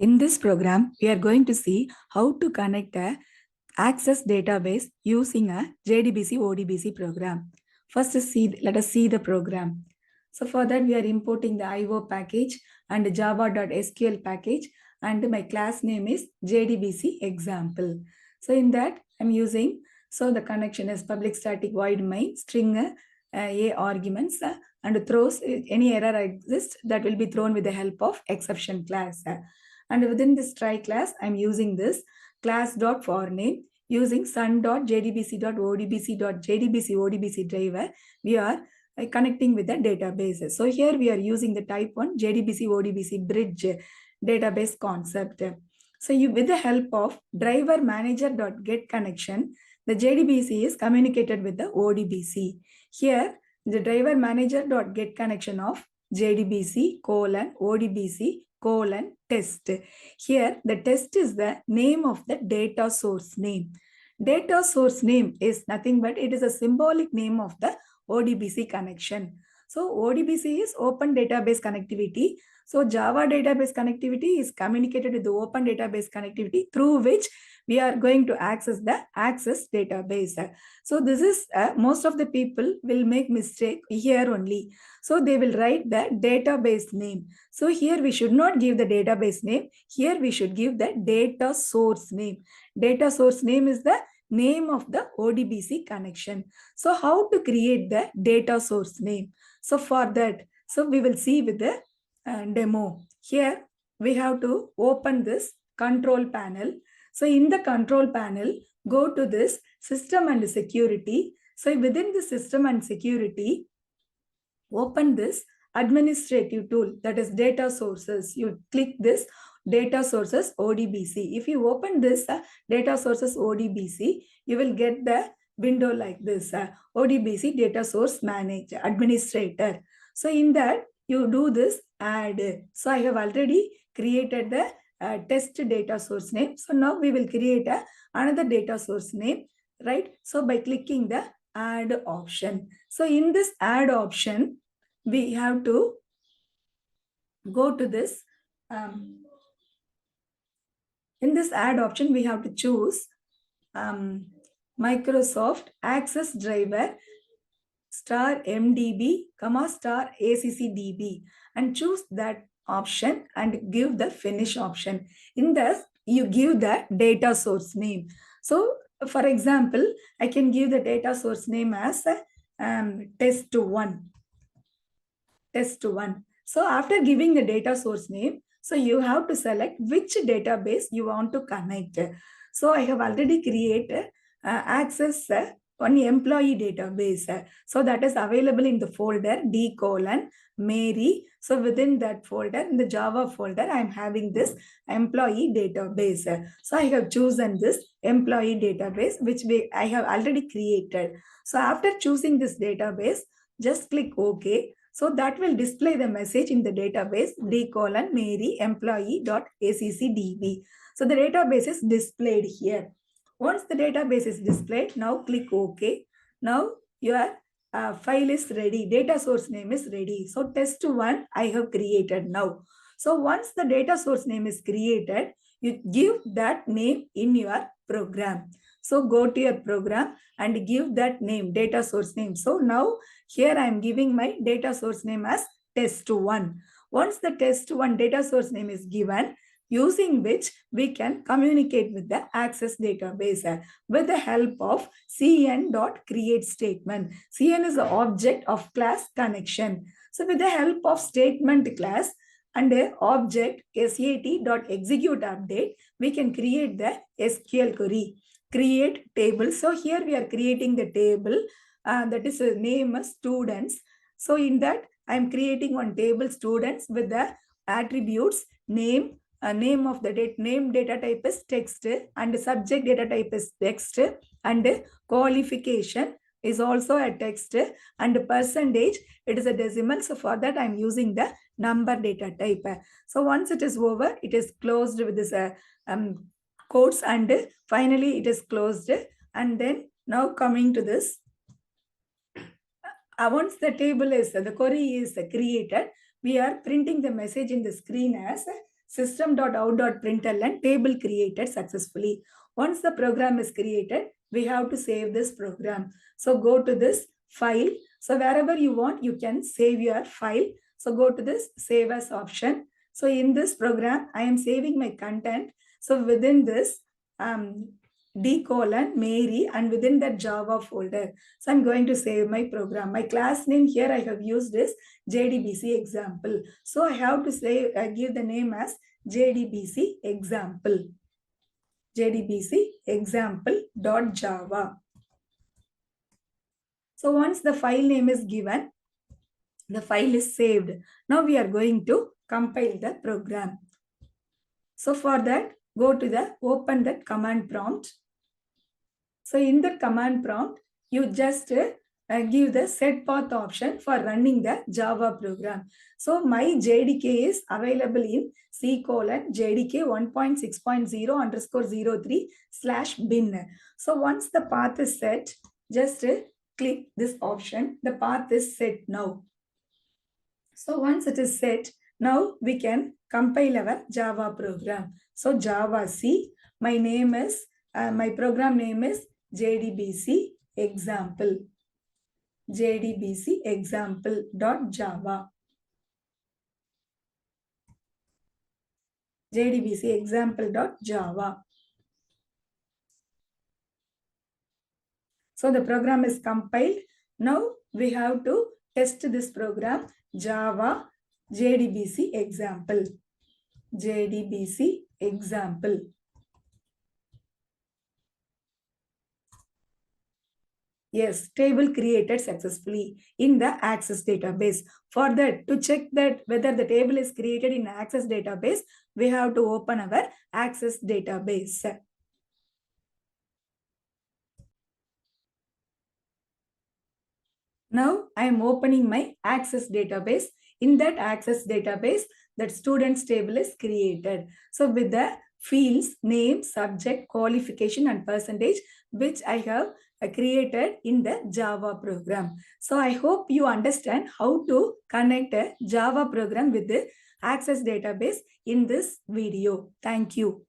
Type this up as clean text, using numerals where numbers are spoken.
In this program, we are going to see how to connect a access database using a JDBC ODBC program. First, let us see the program. So for that, we are importing the IO package and java.sql package, and my class name is JDBC example. So in that, I'm using, so the connection is public static void main string a arguments and throws any error exists that will be thrown with the help of exception class. And within this try class, I'm using this class.forName using sun.jdbc.odbc.jdbc driver. We are connecting with the database. So here we are using the type 1 JDBC ODBC bridge database concept. So with the help of driver manager.get connection, the JDBC is communicated with the ODBC. Here, the driver manager.get connection of JDBC ODBC test. Here, the test is the name of the data source name. Data source name is nothing but it is a symbolic name of the ODBC connection. So ODBC is open database connectivity. So Java database connectivity is communicated with the open database connectivity through which we are going to access the access database. So this is most of the people will make mistake here only. So they will write the database name. So here we should not give the database name. Here we should give the data source name. Data source name is the name of the ODBC connection. So how to create the data source name? So for that, so we will see with the demo. Here we have to open this control panel. So in the control panel, go to this system and security. So within the system and security, open this administrative tool, that is data sources. You click this data sources ODBC. If you open this data sources ODBC, you will get the window like this, ODBC data source manager administrator. So in that you do this add. So I have already created the test data source name. So now we will create another data source name, right? So by clicking the add option. So in this add option, we have to go to this. In this add option, we have to choose Microsoft Access Driver star MDB, star ACCDB, and choose that option and give the finish option. In this, you give the data source name. So for example, I can give the data source name as test1. Test1. So after giving the data source name, so you have to select which database you want to connect. So I have already created access one employee database. So that is available in the folder D:Mary. So within that folder, in the Java folder, I am having this employee database. So I have chosen this employee database, which I have already created. So after choosing this database, just click OK. So that will display the message in the database D:Mary employee.accdb. So the database is displayed here. Once the database is displayed, now click OK. Now your file is ready. Data source name is ready. So test1 I have created now. So once the data source name is created, you give that name in your program. So go to your program and give that name, data source name. So now here I am giving my data source name as test1. Once the test1 data source name is given, using which we can communicate with the access database with the help of cn.create statement. Cn is the object of class connection. So with the help of statement class and the object sat.execute update, we can create the SQL query. Create table. So here we are creating the table that is a name of students. So in that I am creating one table students with the attributes name, name of the name data type is text, and subject data type is text, and qualification is also a text, and percentage, it is a decimal. So for that I am using the number data type. So once it is over, it is closed with this quotes, and finally it is closed. And then now coming to this, once the table is, the query is created, we are printing the message in the screen as system.out.println table created successfully. Once the program is created, we have to save this program. So go to this file. So wherever you want, you can save your file. So go to this save as option. So in this program, I am saving my content. So within this, D:Mary, and within that Java folder. So I'm going to save my program. My class name here I have used is JDBC example. So I have to say, give the name as JDBC example. JDBC example.java. So once the file name is given, the file is saved. Now we are going to compile the program. So for that, go to the open that command prompt. So in the command prompt, you just give the set path option for running the Java program. So my JDK is available in C:JDK 1.6.0_03/bin. So once the path is set, just click this option. The path is set now. So once it is set, now we can compile our Java program. So Java C, my name is, my program name is JDBC example. JDBC example.java. JDBC example.java. So the program is compiled. Now we have to test this program Java JDBC example. JDBC example. Yes, table created successfully in the Access database. For that, to check that whether the table is created in Access database, we have to open our Access database. Now I am opening my Access database. In that Access database, that students table is created. So with the fields, name, subject, qualification, and percentage, which I have created in the Java program. So I hope you understand how to connect a Java program with the Access database in this video. Thank you.